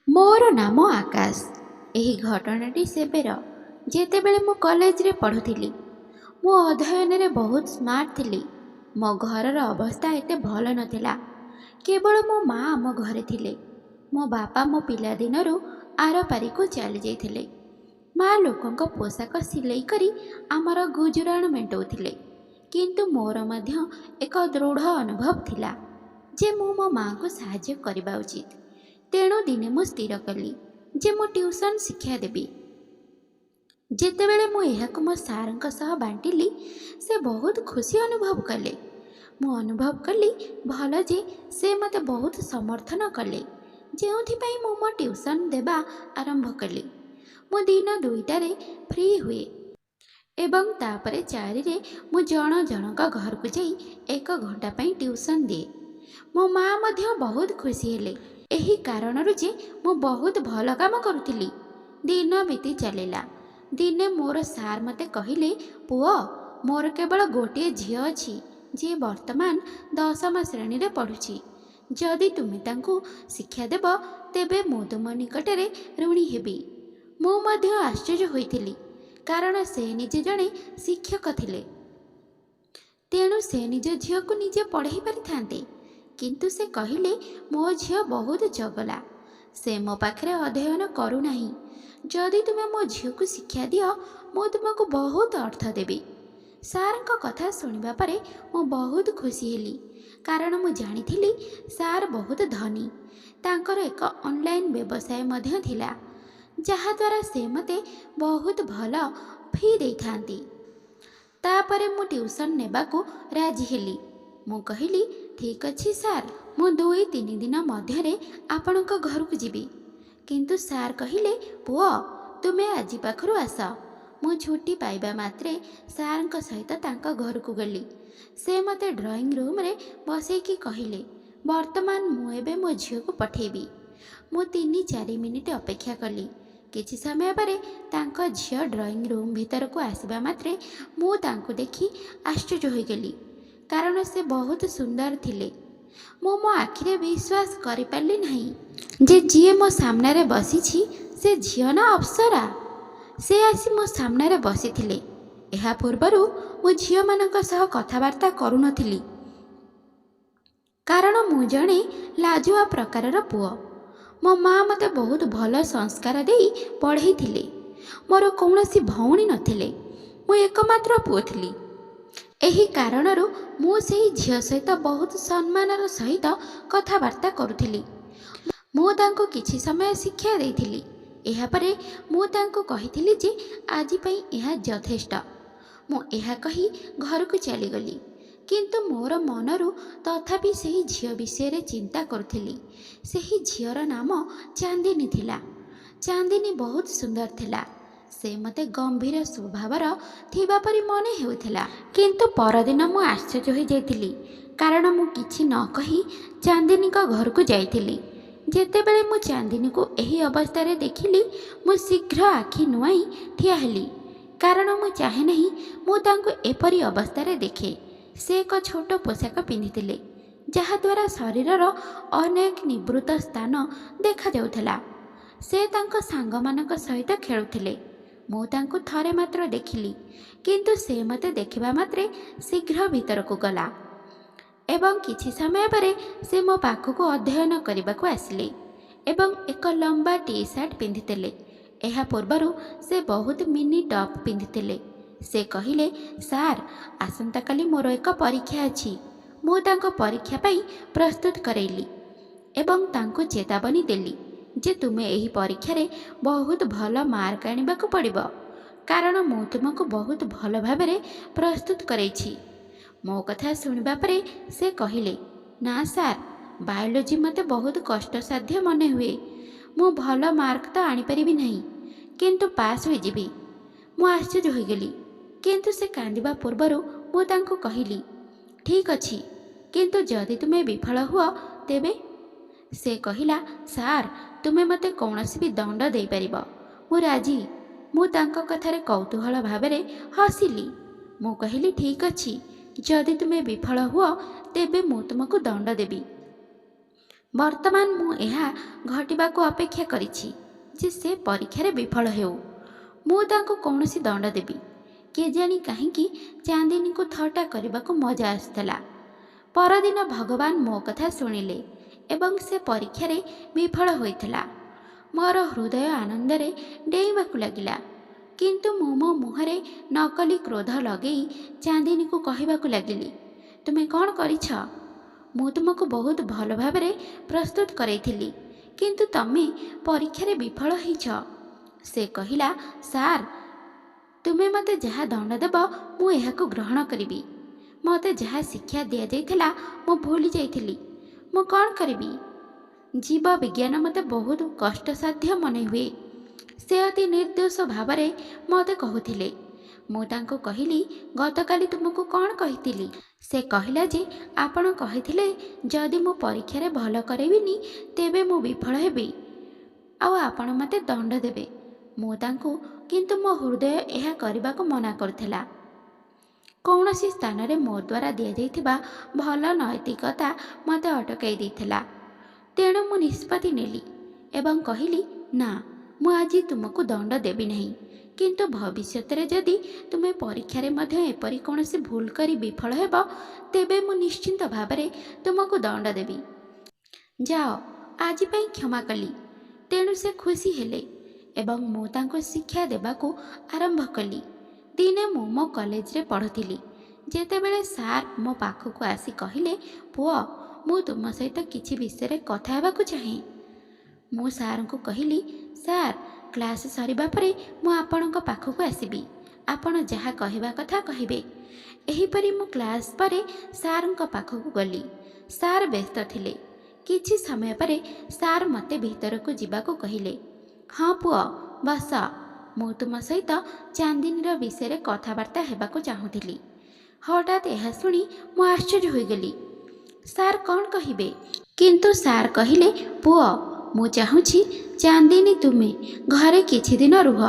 ମୋର ନାମ ଆକାଶ। ଏହି ଘଟଣାଟି ସେବେର ଯେତେବେଳେ ମୁଁ କଲେଜରେ ପଢ଼ୁଥିଲି। ମୁଁ ଅଧ୍ୟୟନରେ ବହୁତ ସ୍ମାର୍ଟ ଥିଲି। ମୋ ଘରର ଅବସ୍ଥା ଏତେ ଭଲ ନଥିଲା। କେବଳ ମୋ ମା ଆମ ଘରେ ଥିଲେ। ମୋ ବାପା ମୋ ପିଲାଦିନରୁ ଆରପାରିକୁ ଚାଲିଯାଇଥିଲେ। ମା ଲୋକଙ୍କ ପୋଷାକ ସିଲେଇ କରି ଆମର ଗୁଜୁରାଣ ମେଣ୍ଟାଉଥିଲେ। କିନ୍ତୁ ମୋର ମଧ୍ୟ ଏକ ଦୃଢ଼ ଅନୁଭବ ଥିଲା ଯେ ମୁଁ ମୋ ମାଆଙ୍କୁ ସାହାଯ୍ୟ କରିବା ଉଚିତ। ତେଣୁ ଦିନେ ମୁଁ ସ୍ଥିର କଲି ଯେ ମୁଁ ଟ୍ୟୁସନ୍ ଶିକ୍ଷା ଦେବି। ଯେତେବେଳେ ମୁଁ ଏହାକୁ ମୋ ସାର୍ଙ୍କ ସହ ବାଣ୍ଟିଲି, ସେ ବହୁତ ଖୁସି ଅନୁଭବ କଲେ। ମୁଁ ଅନୁଭବ କଲି ଭଲ ଯେ ସେ ମୋତେ ବହୁତ ସମର୍ଥନ କଲେ, ଯେଉଁଥିପାଇଁ ମୁଁ ମୋ ଟ୍ୟୁସନ୍ ଦେବା ଆରମ୍ଭ କଲି। ମୁଁ ଦିନ 2ଟାରେ ଫ୍ରି ହୁଏ ଏବଂ ତାପରେ 4ରେ ମୁଁ ଜଣ ଜଣଙ୍କ ଘରକୁ ଯାଇ 1 ଘଣ୍ଟା ପାଇଁ ଟ୍ୟୁସନ୍ ଦିଏ। ମୋ ମା ମଧ୍ୟ ବହୁତ ଖୁସି ହେଲେ, ଏହି କାରଣରୁ ଯେ ମୁଁ ବହୁତ ଭଲ କାମ କରୁଥିଲି। ଦିନ ବିତି ଚାଲିଲା। ଦିନେ ମୋର ସାର୍ ମୋତେ କହିଲେ, ପୁଅ, ମୋର କେବଳ ଗୋଟିଏ ଝିଅ ଅଛି ଯିଏ ବର୍ତ୍ତମାନ 10ମ ଶ୍ରେଣୀରେ ପଢ଼ୁଛି। ଯଦି ତୁମେ ତାଙ୍କୁ ଶିକ୍ଷା ଦେବ, ତେବେ ମୁଁ ତୁମ ନିକଟରେ ଋଣୀ ହେବି। ମୁଁ ମଧ୍ୟ ଆଶ୍ଚର୍ଯ୍ୟ ହୋଇଥିଲି, କାରଣ ସେ ନିଜେ ଜଣେ ଶିକ୍ଷକ ଥିଲେ। ତେଣୁ ସେ ନିଜ ଝିଅକୁ ନିଜେ ପଢ଼ାଇ ପାରିଥାନ୍ତେ। କିନ୍ତୁ ସେ କହିଲେ, ମୋ ଝିଅ ବହୁତ ଚଗଲା। ସେ ମୋ ପାଖରେ ଅଧ୍ୟୟନ କରୁନାହିଁ। ଯଦି ତୁମେ ମୋ ଝିଅକୁ ଶିକ୍ଷା ଦିଅ, ମୁଁ ତୁମକୁ ବହୁତ ଅର୍ଥ ଦେବି। ସାର୍ଙ୍କ କଥା ଶୁଣିବା ପରେ ମୁଁ ବହୁତ ଖୁସି ହେଲି, କାରଣ ମୁଁ ଜାଣିଥିଲି ସାର୍ ବହୁତ ଧନୀ। ତାଙ୍କର ଏକ ଅନଲାଇନ୍ ବ୍ୟବସାୟ ମଧ୍ୟ ଥିଲା, ଯାହାଦ୍ୱାରା ସେ ମୋତେ ବହୁତ ଭଲ ଫି ଦେଇଥାନ୍ତି। ତାପରେ ମୁଁ ଟ୍ୟୁସନ୍ ନେବାକୁ ରାଜି ହେଲି। ମୁଁ କହିଲି, ଠିକ୍ ଅଛି ସାର୍, ମୁଁ 2-3 ଦିନ ମଧ୍ୟରେ ଆପଣଙ୍କ ଘରକୁ ଯିବି। କିନ୍ତୁ ସାର୍ କହିଲେ, ପୁଅ, ତୁମେ ଆଜି ପାଖରୁ ଆସ। ମୁଁ ଛୁଟି ପାଇବା ମାତ୍ରେ ସାର୍ଙ୍କ ସହିତ ତାଙ୍କ ଘରକୁ ଗଲି। ସେ ମୋତେ ଡ୍ରଇଂ ରୁମ୍ରେ ବସେଇକି କହିଲେ, ବର୍ତ୍ତମାନ ମୁଁ ଏବେ ମୋ ଝିଅକୁ ପଠେଇବି। ମୁଁ 3-4 ମିନିଟ୍ ଅପେକ୍ଷା କଲି। କିଛି ସମୟ ପରେ ତାଙ୍କ ଝିଅ ଡ୍ରଇଂ ରୁମ୍ ଭିତରକୁ ଆସିବା ମାତ୍ରେ ମୁଁ ତାଙ୍କୁ ଦେଖି ଆଶ୍ଚର୍ଯ୍ୟ ହୋଇଗଲି, କାରଣ ସେ ବହୁତ ସୁନ୍ଦର ଥିଲେ। ମୁଁ ମୋ ଆଖିରେ ବିଶ୍ୱାସ କରିପାରିଲି ନାହିଁ ଯେ ଯିଏ ମୋ ସାମ୍ନାରେ ବସିଛି ସେ ଝିଅ ନା ଅପ୍ସରା। ସେ ଆସି ମୋ ସାମ୍ନାରେ ବସିଥିଲେ। ଏହା ପୂର୍ବରୁ ମୁଁ ଝିଅମାନଙ୍କ ସହ କଥାବାର୍ତ୍ତା କରୁନଥିଲି, କାରଣ ମୁଁ ଜଣେ ଲାଜୁଆ ପ୍ରକାରର ପୁଅ। ମୋ ମା ମୋତେ ବହୁତ ଭଲ ସଂସ୍କାର ଦେଇ ପଢ଼େଇଥିଲେ। ମୋର କୌଣସି ଭଉଣୀ ନଥିଲେ। ମୁଁ ଏକମାତ୍ର ପୁଅ ଥିଲି। ଏହି କାରଣରୁ ମୁଁ ସେହି ଝିଅ ସହିତ ବହୁତ ସମ୍ମାନର ସହିତ କଥାବାର୍ତ୍ତା କରୁଥିଲି। ମୁଁ ତାଙ୍କୁ କିଛି ସମୟ ଶିକ୍ଷା ଦେଇଥିଲି। ଏହାପରେ ମୁଁ ତାଙ୍କୁ କହିଥିଲି ଯେ ଆଜି ପାଇଁ ଏହା ଯଥେଷ୍ଟ। ମୁଁ ଏହା କହି ଘରକୁ ଚାଲିଗଲି। କିନ୍ତୁ ମୋର ମନରୁ ତଥାପି ସେହି ଝିଅ ବିଷୟରେ ଚିନ୍ତା କରୁଥିଲି। ସେହି ଝିଅର ନାମ ଚାନ୍ଦିନୀ ଥିଲା। ଚାନ୍ଦିନୀ ବହୁତ ସୁନ୍ଦର ଥିଲା। ସେ ମୋତେ ଗମ୍ଭୀର ସ୍ୱଭାବର ଥିବା ପରି ମନେ ହେଉଥିଲା। କିନ୍ତୁ ପରଦିନ ମୁଁ ଆଶ୍ଚର୍ଯ୍ୟ ହୋଇଯାଇଥିଲି, କାରଣ ମୁଁ କିଛି ନ କହି ଚାନ୍ଦିନୀଙ୍କ ଘରକୁ ଯାଇଥିଲି। ଯେତେବେଳେ ମୁଁ ଚାନ୍ଦିନୀକୁ ଏହି ଅବସ୍ଥାରେ ଦେଖିଲି, ମୁଁ ଶୀଘ୍ର ଆଖି ନୁଆଇଁ ଠିଆ ହେଲି, କାରଣ ମୁଁ ଚାହେଁ ନାହିଁ ମୁଁ ତାଙ୍କୁ ଏପରି ଅବସ୍ଥାରେ ଦେଖେ। ସେ ଏକ ଛୋଟ ପୋଷାକ ପିନ୍ଧିଥିଲେ, ଯାହାଦ୍ୱାରା ଶରୀରର ଅନେକ ନିବୃତ୍ତ ସ୍ଥାନ ଦେଖାଯାଉଥିଲା। ସେ ତାଙ୍କ ସାଙ୍ଗମାନଙ୍କ ସହିତ ଖେଳୁଥିଲେ। ମୁଁ ତାଙ୍କୁ ଥରେ ମାତ୍ର ଦେଖିଲି, କିନ୍ତୁ ସେ ମୋତେ ଦେଖିବା ମାତ୍ରେ ଶୀଘ୍ର ଭିତରକୁ ଗଲା ଏବଂ କିଛି ସମୟ ପରେ ସେ ମୋ ପାଖକୁ ଅଧ୍ୟୟନ କରିବାକୁ ଆସିଲେ ଏବଂ ଏକ ଲମ୍ବା ଟି-ସାର୍ଟ ପିନ୍ଧିଥିଲେ। ଏହା ପୂର୍ବରୁ ସେ ବହୁତ ମିନି ଟପ୍ ପିନ୍ଧିଥିଲେ। ସେ କହିଲେ, ସାର୍, ଆସନ୍ତାକାଲି ମୋର ଏକ ପରୀକ୍ଷା ଅଛି। ମୁଁ ତାଙ୍କ ପରୀକ୍ଷା ପାଇଁ ପ୍ରସ୍ତୁତ କରାଇଲି ଏବଂ ତାଙ୍କୁ ଚେତାବନୀ ଦେଲି ଯେ ତୁମେ ଏହି ପରୀକ୍ଷାରେ ବହୁତ ଭଲ ମାର୍କ ଆଣିବାକୁ ପଡ଼ିବ, କାରଣ ମୁଁ ତୁମକୁ ବହୁତ ଭଲ ଭାବରେ ପ୍ରସ୍ତୁତ କରାଇଛି। ମୋ କଥା ଶୁଣିବା ପରେ ସେ କହିଲେ, ନା ସାର୍, ବାୟୋଲୋଜି ମୋତେ ବହୁତ କଷ୍ଟସାଧ୍ୟ ମନେ ହୁଏ। ମୁଁ ଭଲ ମାର୍କ ତ ଆଣିପାରିବି ନାହିଁ, କିନ୍ତୁ ପାସ୍ ହୋଇଯିବି। ମୁଁ ଆଶ୍ଚର୍ଯ୍ୟ ହୋଇଗଲି, କିନ୍ତୁ ସେ କାନ୍ଦିବା ପୂର୍ବରୁ ମୁଁ ତାଙ୍କୁ କହିଲି, ଠିକ୍ ଅଛି, କିନ୍ତୁ ଯଦି ତୁମେ ବିଫଳ ହୁଅ ତେବେ? ସେ କହିଲା, ସାର୍, ତୁମେ ମୋତେ କୌଣସି ବି ଦଣ୍ଡ ଦେଇପାରିବ। ମୁଁ ରାଜି। ମୁଁ ତାଙ୍କ କଥାରେ କୌତୂହଳ ଭାବରେ ହସିଲି। ମୁଁ କହିଲି, ଠିକ୍ ଅଛି, ଯଦି ତୁମେ ବିଫଳ ହୁଅ ତେବେ ମୁଁ ତୁମକୁ ଦଣ୍ଡ ଦେବି। ବର୍ତ୍ତମାନ ମୁଁ ଏହା ଘଟିବାକୁ ଅପେକ୍ଷା କରିଛି ଯେ ସେ ପରୀକ୍ଷାରେ ବିଫଳ ହେଉ। ମୁଁ ତାଙ୍କୁ କୌଣସି ଦଣ୍ଡ ଦେବି। କେଜାଣି କାହିଁକି ଚାନ୍ଦିନୀକୁ ଥଟ୍ଟା କରିବାକୁ ମଜା ଆସୁଥିଲା। ପରଦିନ ଭଗବାନ ମୋ କଥା ଶୁଣିଲେ ଏବଂ ସେ ପରୀକ୍ଷାରେ ବିଫଳ ହୋଇଥିଲା। ମୋର ହୃଦୟ ଆନନ୍ଦରେ ଡେଇଁବାକୁ ଲାଗିଲା। କିନ୍ତୁ ମୁଁ ମୋ ମୁହଁରେ ନକଲି କ୍ରୋଧ ଲଗେଇ ଚାନ୍ଦିନୀକୁ କହିବାକୁ ଲାଗିଲି, ତୁମେ କ'ଣ କରିଛ? ମୁଁ ତୁମକୁ ବହୁତ ଭଲ ଭାବରେ ପ୍ରସ୍ତୁତ କରାଇଥିଲି, କିନ୍ତୁ ତମେ ପରୀକ୍ଷାରେ ବିଫଳ ହେଇଛ। ସେ କହିଲା, ସାର୍, ତୁମେ ମୋତେ ଯାହା ଦଣ୍ଡ ଦେବ ମୁଁ ଏହାକୁ ଗ୍ରହଣ କରିବି। ମୋତେ ଯାହା ଶିକ୍ଷା ଦିଆଯାଇଥିଲା ମୁଁ ଭୁଲି ଯାଇଥିଲି। ମୁଁ କ'ଣ କରିବି? ଜୀବବିଜ୍ଞାନ ମୋତେ ବହୁତ କଷ୍ଟସାଧ୍ୟ ମନେ ହୁଏ। ସେ ଅତି ନିର୍ଦ୍ଦୋଷ ଭାବରେ ମୋତେ କହୁଥିଲେ। ମୁଁ ତାଙ୍କୁ କହିଲି, ଗତକାଲି ତୁମକୁ କ'ଣ କହିଥିଲି? ସେ କହିଲା ଯେ ଆପଣ କହିଥିଲେ ଯଦି ମୁଁ ପରୀକ୍ଷାରେ ଭଲ କରିବିନି ତେବେ ମୁଁ ବିଫଳ ହେବି ଆଉ ଆପଣ ମୋତେ ଦଣ୍ଡ ଦେବେ। ମୁଁ ତାଙ୍କୁ କିନ୍ତୁ ମୋ ହୃଦୟ ଏହା କରିବାକୁ ମନା କରୁଥିଲା। କୌଣସି ସ୍ଥାନରେ ମୋ ଦ୍ୱାରା ଦିଆଯାଇଥିବା ଭଲ ନୈତିକତା ମୋତେ ଅଟକାଇ ଦେଇଥିଲା। ତେଣୁ ମୁଁ ନିଷ୍ପତ୍ତି ନେଲି ଏବଂ କହିଲି, ନା, ମୁଁ ଆଜି ତୁମକୁ ଦଣ୍ଡ ଦେବି ନାହିଁ, କିନ୍ତୁ ଭବିଷ୍ୟତରେ ଯଦି ତୁମେ ପରୀକ୍ଷାରେ ମଧ୍ୟ ଏପରି କୌଣସି ଭୁଲ କରି ବିଫଳ ହେବ ତେବେ ମୁଁ ନିଶ୍ଚିନ୍ତ ଭାବରେ ତୁମକୁ ଦଣ୍ଡ ଦେବି। ଯାଅ, ଆଜି ପାଇଁ କ୍ଷମା କଲି। ତେଣୁ ସେ ଖୁସି ହେଲେ ଏବଂ ମୁଁ ତାଙ୍କୁ ଶିକ୍ଷା ଦେବାକୁ ଆରମ୍ଭ କଲି। ଦିନେ ମୁଁ ମୋ କଲେଜରେ ପଢ଼ୁଥିଲି, ଯେତେବେଳେ ସାର୍ ମୋ ପାଖକୁ ଆସି କହିଲେ, ପୁଅ, ମୁଁ ତୁମ ସହିତ କିଛି ବିଷୟରେ କଥା ହେବାକୁ ଚାହେଁ। ମୁଁ ସାର୍ଙ୍କୁ କହିଲି, ସାର୍, କ୍ଲାସ୍ ସରିବା ପରେ ମୁଁ ଆପଣଙ୍କ ପାଖକୁ ଆସିବି। ଆପଣ ଯାହା କହିବା କଥା କହିବେ। ଏହିପରି ମୁଁ କ୍ଲାସ୍ ପରେ ସାର୍ଙ୍କ ପାଖକୁ ଗଲି। ସାର୍ ବ୍ୟସ୍ତ ଥିଲେ। କିଛି ସମୟ ପରେ ସାର୍ ମୋତେ ଭିତରକୁ ଯିବାକୁ କହିଲେ। ହଁ ପୁଅ, ବସ। ମୁଁ ତୁମ ସହିତ ଚାନ୍ଦିନୀର ବିଷୟରେ କଥାବାର୍ତ୍ତା ହେବାକୁ ଚାହୁଁଥିଲି। ହଠାତ୍ ଏହା ଶୁଣି ମୁଁ ଆଶ୍ଚର୍ଯ୍ୟ ହୋଇଗଲି। ସାର୍ କ'ଣ କହିବେ? କିନ୍ତୁ ସାର୍ କହିଲେ, ପୁଅ, ମୁଁ ଚାହୁଁଛି ଚାନ୍ଦିନୀ ତୁମେ ଘରେ କିଛି ଦିନ ରୁହ।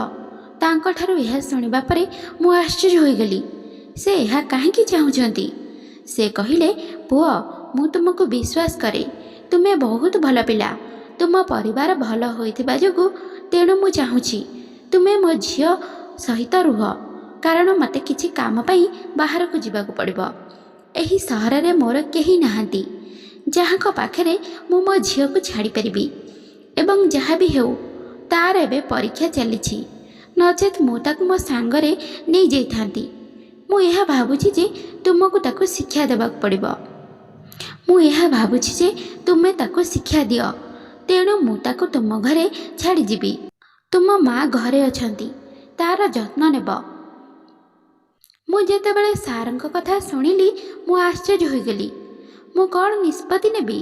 ତାଙ୍କଠାରୁ ଏହା ଶୁଣିବା ପରେ ମୁଁ ଆଶ୍ଚର୍ଯ୍ୟ ହୋଇଗଲି। ସେ ଏହା କାହିଁକି ଚାହୁଁଛନ୍ତି? ସେ କହିଲେ, ପୁଅ, ମୁଁ ତୁମକୁ ବିଶ୍ୱାସ କରେ। ତୁମେ ବହୁତ ଭଲ ପିଲା। ତୁମ ପରିବାର ଭଲ ହୋଇଥିବା ଯୋଗୁଁ ତେଣୁ ମୁଁ ଚାହୁଁଛି ତୁମେ ମୋ ଝିଅ ସହିତ ରୁହ, କାରଣ ମୋତେ କିଛି କାମ ପାଇଁ ବାହାରକୁ ଯିବାକୁ ପଡ଼ିବ। ଏହି ସହରରେ ମୋର କେହି ନାହାନ୍ତି ଯାହାଙ୍କ ପାଖରେ ମୁଁ ମୋ ଝିଅକୁ ଛାଡ଼ିପାରିବି। ଏବଂ ଯାହା ବି ହେଉ, ତାର ଏବେ ପରୀକ୍ଷା ଚାଲିଛି, ନଚେତ୍ ମୁଁ ତାକୁ ମୋ ସାଙ୍ଗରେ ନେଇଯାଇଥାନ୍ତି। ମୁଁ ଏହା ଭାବୁଛି ଯେ ତୁମକୁ ତାକୁ ଶିକ୍ଷା ଦେବାକୁ ପଡ଼ିବ। ମୁଁ ଏହା ଭାବୁଛି ଯେ ତୁମେ ତାକୁ ଶିକ୍ଷା ଦିଅ। ତେଣୁ ମୁଁ ତାକୁ ତୁମ ଘରେ ଛାଡ଼ିଯିବି। ତୁମ ମା ଘରେ ଅଛନ୍ତି, ତାର ଯତ୍ନ ନେବ। ମୁଁ ଯେତେବେଳେ ସାର୍ଙ୍କ କଥା ଶୁଣିଲି ମୁଁ ଆଶ୍ଚର୍ଯ୍ୟ ହୋଇଗଲି। ମୁଁ କ'ଣ ନିଷ୍ପତ୍ତି ନେବି?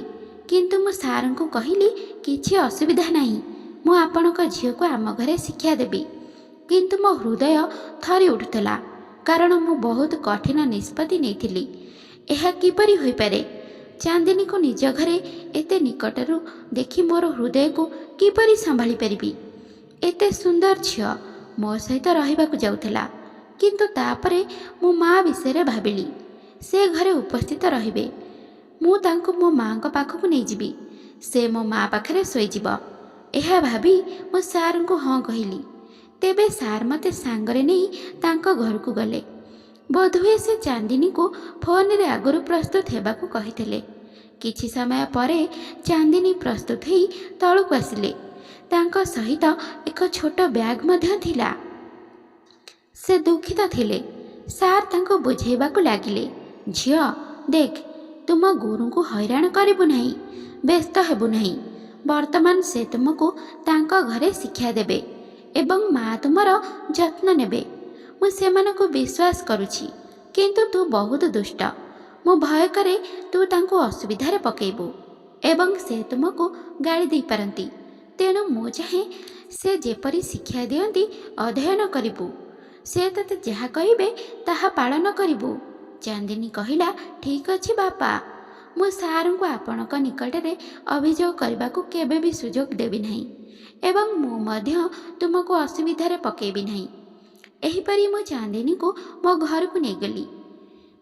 କିନ୍ତୁ ମୁଁ ସାର୍ଙ୍କୁ କହିଲି, କିଛି ଅସୁବିଧା ନାହିଁ, ମୁଁ ଆପଣଙ୍କ ଝିଅକୁ ଆମ ଘରେ ଶିକ୍ଷା ଦେବି। କିନ୍ତୁ ମୋ ହୃଦୟ ଥରି ଉଠୁଥିଲା, କାରଣ ମୁଁ ବହୁତ କଠିନ ନିଷ୍ପତ୍ତି ନେଇଥିଲି। ଏହା କିପରି ହୋଇପାରେ? ଚାନ୍ଦିନୀକୁ ନିଜ ଘରେ ଏତେ ନିକଟରୁ ଦେଖି ମୋର ହୃଦୟକୁ କିପରି ସମ୍ଭାଳି ପାରିବି? ଏତେ ସୁନ୍ଦର ଝିଅ ମୋ ସହିତ ରହିବାକୁ ଯାଉଥିଲା। କିନ୍ତୁ ତାପରେ ମୁଁ ମା ବିଷୟରେ ଭାବିଲି। ସେ ଘରେ ଉପସ୍ଥିତ ରହିବେ। ମୁଁ ତାଙ୍କୁ ମୋ ମାଙ୍କ ପାଖକୁ ନେଇଯିବି। ସେ ମୋ ମା ପାଖରେ ଶୋଇଯିବ। ଏହା ଭାବି ମୁଁ ସାର୍ଙ୍କୁ ହଁ କହିଲି। ତେବେ ସାର୍ ମୋତେ ସାଙ୍ଗରେ ନେଇ ତାଙ୍କ ଘରକୁ ଗଲେ। ବୋଧହୁଏ ସେ ଚାନ୍ଦିନୀକୁ ଫୋନରେ ଆଗରୁ ପ୍ରସ୍ତୁତ ହେବାକୁ କହିଥିଲେ। କିଛି ସମୟ ପରେ ଚାନ୍ଦିନୀ ପ୍ରସ୍ତୁତ ହୋଇ ତଳକୁ ଆସିଲେ। ତାଙ୍କ ସହିତ ଏକ ଛୋଟ ବ୍ୟାଗ୍ ମଧ୍ୟ ଥିଲା। ସେ ଦୁଃଖିତ ଥିଲେ। ସାର୍ ତାଙ୍କୁ ବୁଝାଇବାକୁ ଲାଗିଲେ, ଝିଅ, ଦେଖ, ତୁମ ଗୁରୁଙ୍କୁ ହଇରାଣ କରିବୁ ନାହିଁ, ବ୍ୟସ୍ତ ହେବୁ ନାହିଁ। ବର୍ତ୍ତମାନ ସେ ତୁମକୁ ତାଙ୍କ ଘରେ ଶିକ୍ଷା ଦେବେ ଏବଂ ମା ତୁମର ଯତ୍ନ ନେବେ। ମୁଁ ସେମାନଙ୍କୁ ବିଶ୍ୱାସ କରୁଛି, କିନ୍ତୁ ତୁ ବହୁତ ଦୁଷ୍ଟ। ମୁଁ ଭୟ କରେ ତୁ ତାଙ୍କୁ ଅସୁବିଧାରେ ପକାଇବୁ ଏବଂ ସେ ତୁମକୁ ଗାଳି ଦେଇପାରନ୍ତି। ତେଣୁ ମୁଁ ଚାହେଁ ସେ ଯେପରି ଶିକ୍ଷା ଦିଅନ୍ତି ଅଧ୍ୟୟନ କରିବୁ। ସେ ତୋତେ ଯାହା କହିବେ ତାହା ପାଳନ କରିବୁ। ଚାନ୍ଦିନୀ କହିଲା, ଠିକ୍ ଅଛି ବାପା। ମୁଁ ସାର୍ଙ୍କୁ ଆପଣଙ୍କ ନିକଟରେ ଅଭିଯୋଗ କରିବାକୁ କେବେ ବି ସୁଯୋଗ ଦେବି ନାହିଁ ଏବଂ ମୁଁ ମଧ୍ୟ ତୁମକୁ ଅସୁବିଧାରେ ପକାଇବି ନାହିଁ। ଏହିପରି ମୁଁ ଚାନ୍ଦିନୀକୁ ମୋ ଘରକୁ ନେଇଗଲି।